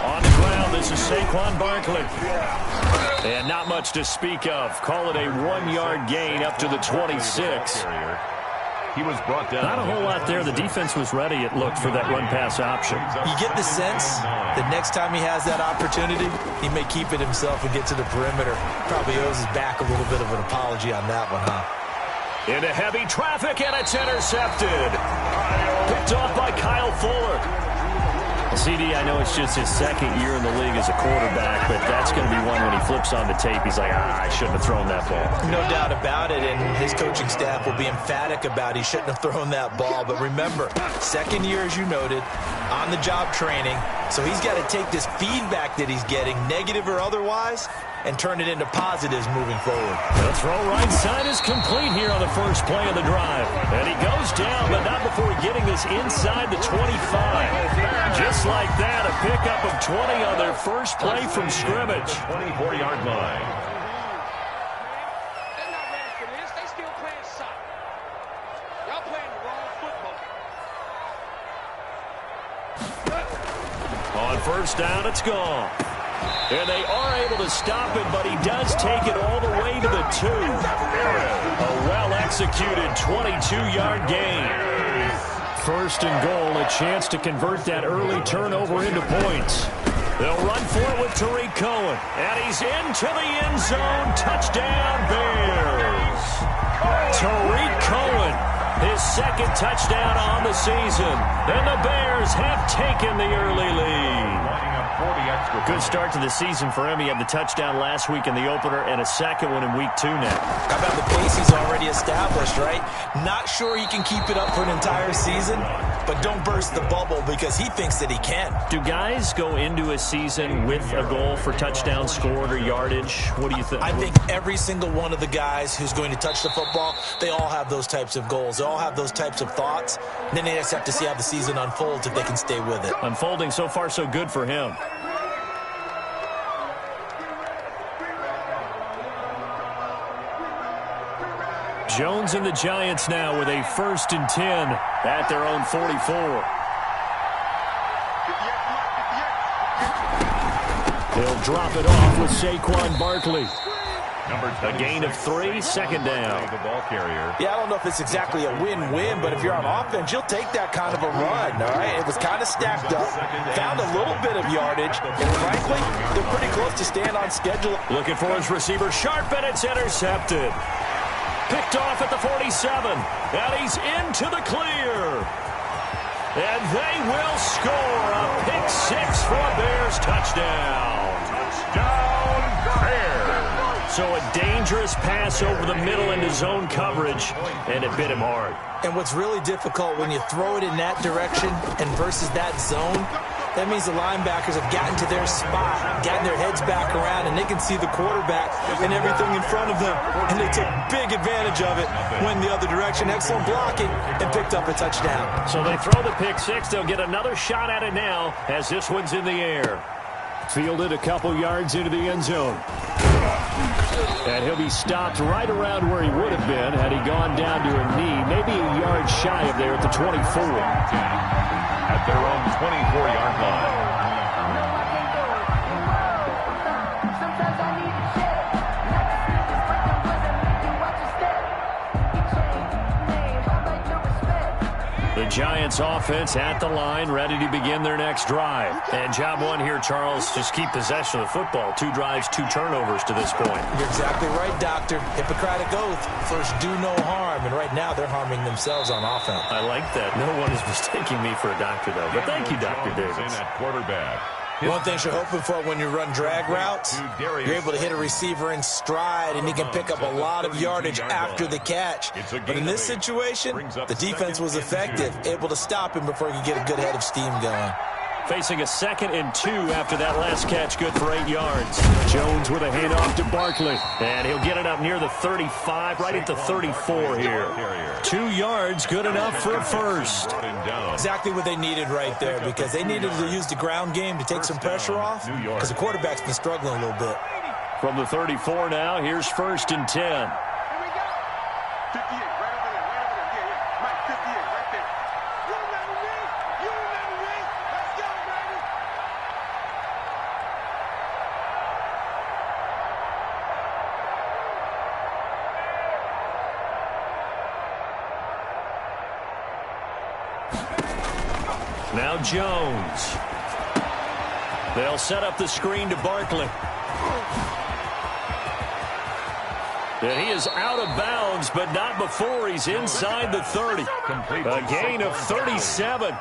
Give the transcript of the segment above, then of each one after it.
On the ground, this is Saquon Barkley. And not much to speak of. Call it a 1-yard gain up to the 26. He was brought down. Not a whole lot there. The defense was ready, it looked, for that run-pass option. You get the sense that next time he has that opportunity, he may keep it himself and get to the perimeter. Probably owes his back a little bit of an apology on that one, huh? Into heavy traffic, and it's intercepted. Picked off by Kyle Fuller. CD, I know it's just his second year in the league as a quarterback, but that's going to be one when he flips on the tape. He's like, I shouldn't have thrown that ball. No doubt about it, and his coaching staff will be emphatic about he shouldn't have thrown that ball. But remember, second year, as you noted, on-the-job training, so he's got to take this feedback that he's getting, negative or otherwise, and turn it into positives moving forward. The throw right side is complete here on the first play of the drive. And he goes down, but not before getting this inside the 25. Just like that, a pickup of 20 on their first play from scrimmage. 24-yard line. They're not ready for this. They still playing soccer. Y'all playing the wrong football. On first down, it's gone. And they are able to stop it, but he does take it all the way to the 2. A well-executed 22-yard gain. First and goal, a chance to convert that early turnover into points. They'll run for it with Tariq Cohen. And he's into the end zone. Touchdown, Bears. Tariq Cohen, his second touchdown on the season. And the Bears have taken the early lead. Good start to the season for him. He had the touchdown last week in the opener and a second one in week 2 now. How about the pace he's already established, right? Not sure he can keep it up for an entire season, but don't burst the bubble because he thinks that he can. Do guys go into a season with a goal for touchdown scored or yardage? What do you think? I think every single one of the guys who's going to touch the football, they all have those types of goals. They all have those types of thoughts. And then they just have to see how the season unfolds if they can stay with it. Unfolding so far so good for him. Jones and the Giants now with a 1st and 10 at their own 44. He'll drop it off with Saquon Barkley. A gain of 3, second down. The ball carrier. Yeah, I don't know if it's exactly a win-win, but if you're on offense, you'll take that kind of a run, all right? It was kind of stacked up, found a little bit of yardage, and frankly, they're pretty close to staying on schedule. Looking for his receiver, Sharp, and it's intercepted. Picked off at the 47, and he's into the clear. And they will score a pick 6 for a Bears touchdown. Touchdown, Bears. So a dangerous pass over the middle into zone coverage, and it bit him hard. And what's really difficult when you throw it in that direction and versus that zone, that means the linebackers have gotten to their spot, gotten their heads back around, and they can see the quarterback and everything in front of them. And they took big advantage of it, went the other direction, excellent blocking, and picked up a touchdown. So they throw the pick 6. They'll get another shot at it now as this one's in the air. Fielded a couple yards into the end zone. And he'll be stopped right around where he would have been had he gone down to a knee, maybe a yard shy of there at the 24. At their own 24-yard line. The Giants offense at the line, ready to begin their next drive. And job one here, Charles, just keep possession of the football. 2 drives, 2 turnovers to this point. You're exactly right, Doctor. Hippocratic oath. First, do no harm. And right now, they're harming themselves on offense. I like that. No one is mistaking me for a doctor, though. But thank you, Dr. Davis. At quarterback. One thing you're hoping for when you run drag routes, you're able to hit a receiver in stride, and he can pick up a lot of yardage after the catch. But in this situation, the defense was effective, able to stop him before he could get a good head of steam going. Facing a 2nd and 2 after that last catch, good for 8 yards. Jones with a handoff to Barkley, and he'll get it up near the 35, right at the 34 here. 2 yards, good enough for a first. Exactly what they needed right there, because they needed to use the ground game to take some pressure off, because the quarterback's been struggling a little bit. From the 34 now, here's 1st and 10. Now Jones. They'll set up the screen to Barkley. And he is out of bounds, but not before he's inside the 30. A gain of 37.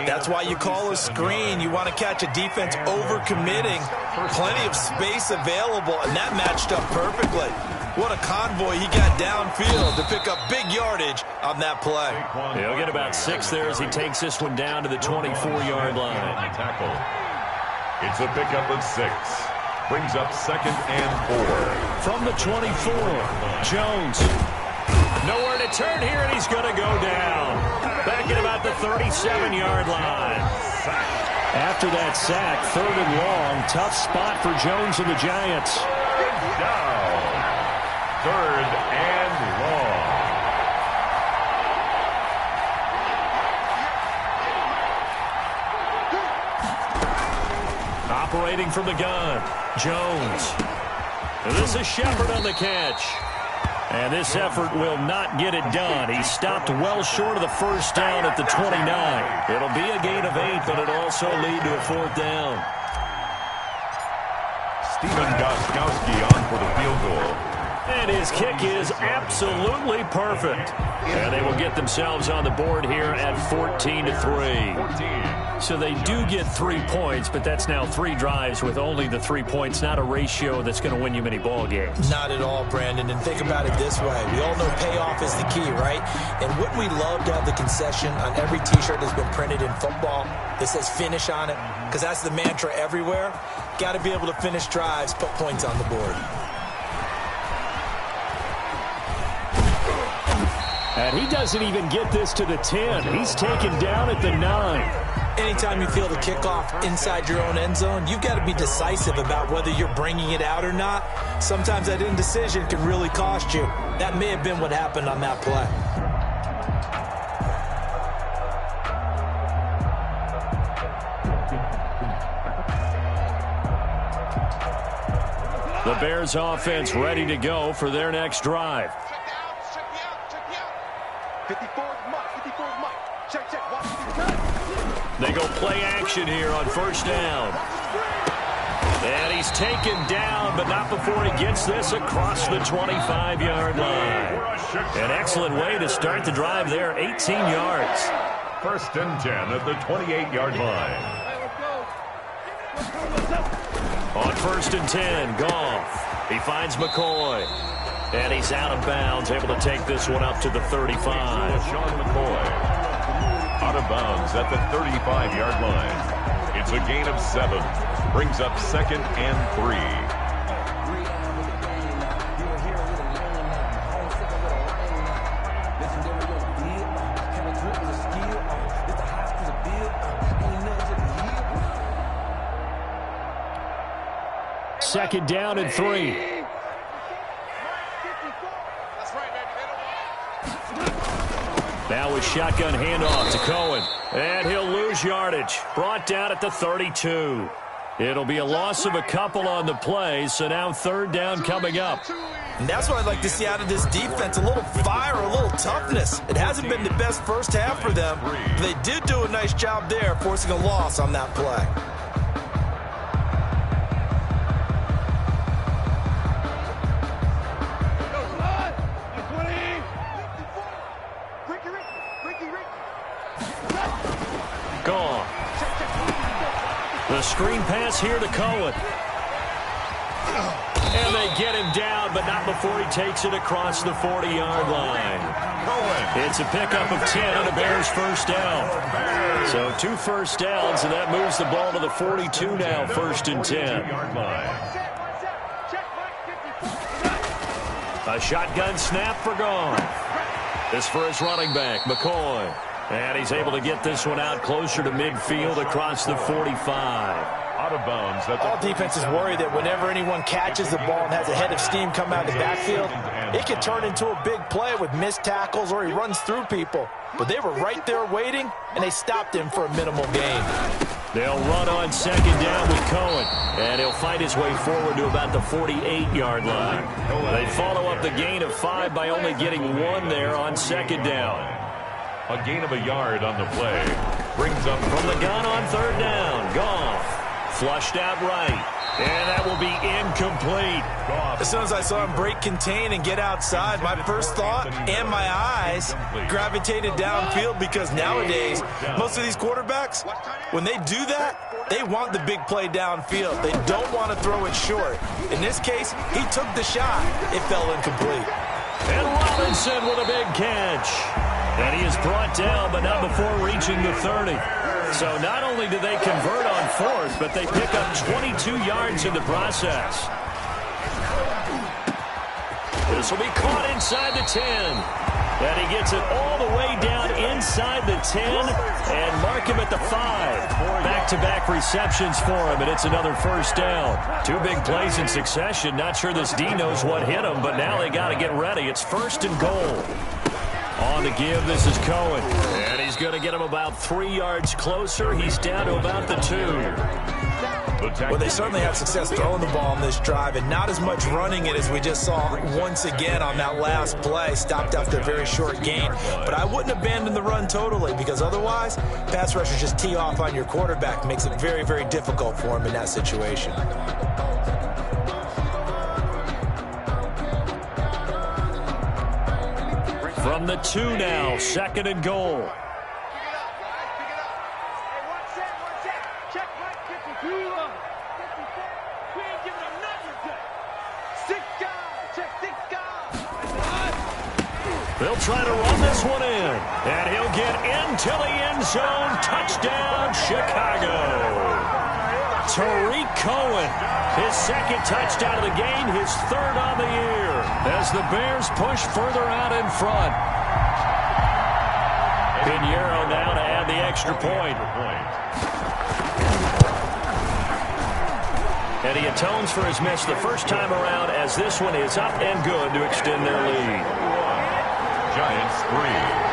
That's why you call a screen. You want to catch a defense over-committing. Plenty of space available, and that matched up perfectly. What a convoy he got downfield to pick up big yardage on that play. He'll get about 6 there as he takes this one down to the 24-yard line. Tackle. It's a pickup of 6. Brings up 2nd and 4. From the 24, Jones. Nowhere to turn here, and he's going to go down. Back at about the 37-yard line. After that sack, 3rd and long. Tough spot for Jones and the Giants. Down. 3rd and long. Operating from the gun, Jones. This is Shepard on the catch. And this effort will not get it done. He stopped well short of the first down at the 29. It'll be a gain of 8, but it'll also lead to a 4th down. Stephen Gostkowski on for the field goal. And his kick is absolutely perfect. And they will get themselves on the board here at 14-3. So they do get 3 points, but that's now 3 drives with only the 3 points, not a ratio that's going to win you many ball games. Not at all, Brandon. And think about it this way. We all know payoff is the key, right? And wouldn't we love to have the concession on every T-shirt that's been printed in football that says finish on it? Because that's the mantra everywhere. Got to be able to finish drives, put points on the board. And he doesn't even get this to the 10. He's taken down at the 9. Anytime you feel the kickoff inside your own end zone, you've got to be decisive about whether you're bringing it out or not. Sometimes that indecision can really cost you. That may have been what happened on that play. The Bears offense ready to go for their next drive. They go play action here on 1st down. And he's taken down, but not before he gets this across the 25-yard line. An excellent way to start the drive there, 18 yards. 1st and 10 at the 28-yard line. On 1st and 10, Goff. He finds McCoy. And he's out of bounds, able to take this one up to the 35. Sean McCoy. Out of bounds at the 35-yard line. It's a gain of 7. Brings up 2nd and 3. Second down and 3. Now with shotgun handoff to Cohen. And he'll lose yardage. Brought down at the 32. It'll be a loss of a couple on the play, so now 3rd down coming up. And that's what I'd like to see out of this defense, a little fire, a little toughness. It hasn't been the best first half for them, but they did do a nice job there, forcing a loss on that play. Gone. The screen pass here to Cohen. And they get him down, but not before he takes it across the 40-yard line. It's a pickup of 10 and a Bears first down. So 2 first downs, and that moves the ball to the 42 now, 1st and 10. A shotgun snap for Goff. This for his running back, McCoy. And he's able to get this one out closer to midfield across the 45. Out of bounds. All defenses worry that whenever anyone catches the ball and has a head of steam come out of the backfield, it can turn into a big play with missed tackles or he runs through people. But they were right there waiting, and they stopped him for a minimal gain. They'll run on 2nd down with Cohen, and he'll fight his way forward to about the 48-yard line. They follow up the gain of 5 by only getting 1 there on 2nd down. A gain of a yard on the play. Brings up from the gun on 3rd down. Goff. Flushed out right. And that will be incomplete. As soon as I saw him break contain and get outside, my first thought and my eyes gravitated downfield, because nowadays, most of these quarterbacks, when they do that, they want the big play downfield. They don't want to throw it short. In this case, he took the shot. It fell incomplete. And Robinson with a big catch. And he is brought down, but not before reaching the 30. So not only do they convert on 4th, but they pick up 22 yards in the process. This will be caught inside the 10. And he gets it all the way down inside the 10 and mark him at the 5. Back-to-back receptions for him, and it's another first down. 2 big plays in succession. Not sure this D knows what hit him, but now they got to get ready. It's 1st and goal. On the give, this is Cohen. And he's going to get him about 3 yards closer. He's down to about the 2. Well, they certainly had success throwing the ball on this drive, and not as much running it as we just saw once again on that last play. Stopped after a very short gain. But I wouldn't abandon the run totally, because otherwise, pass rushers just tee off on your quarterback. Makes it very, very difficult for him in that situation. From the 2 now, 2nd and goal. They'll try to run this one in, and he'll get into the end zone. Touchdown, Chicago. Tariq Cohen, his 2nd touchdown of the game, his 3rd on the year, as the Bears push further out in front. Pinheiro now to add the extra point. And he atones for his miss the first time around, as this one is up and good to extend their lead. Giants 3.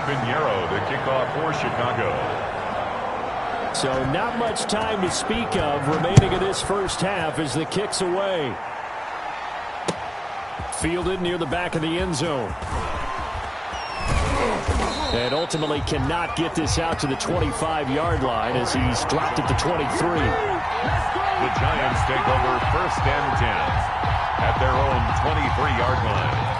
Pinheiro to kick off for Chicago. So not much time to speak of remaining in this first half as the kick's away. Fielded near the back of the end zone. And ultimately cannot get this out to the 25-yard line as he's dropped at the 23. The Giants take over 1st and 10 at their own 23-yard line.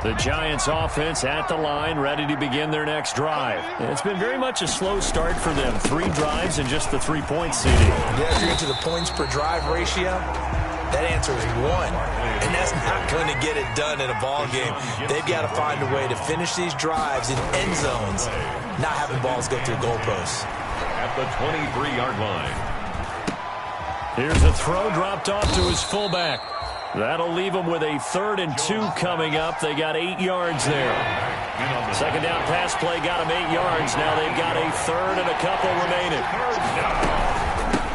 The Giants offense at the line, ready to begin their next drive. And it's been very much a slow start for them. 3 drives and just the 3-point seeding. Yeah, if you're into the points per drive ratio, that answer is 1. And that's not going to get it done in a ball game. They've got to find a way to finish these drives in end zones, not having balls go through goalposts. At the 23-yard line. Here's a throw dropped off to his fullback. That'll leave them with a 3rd and 2 coming up. They got 8 yards there. 2nd down pass play got them 8 yards. Now they've got a 3rd and a couple remaining.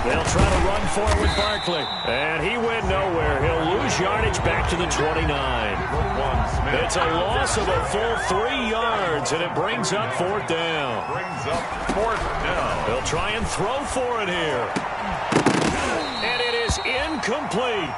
They'll try to run for it with Barkley. And he went nowhere. He'll lose yardage back to the 29. It's a loss of a full 3 yards, and it brings up 4th down. They'll try and throw for it here. And it is incomplete.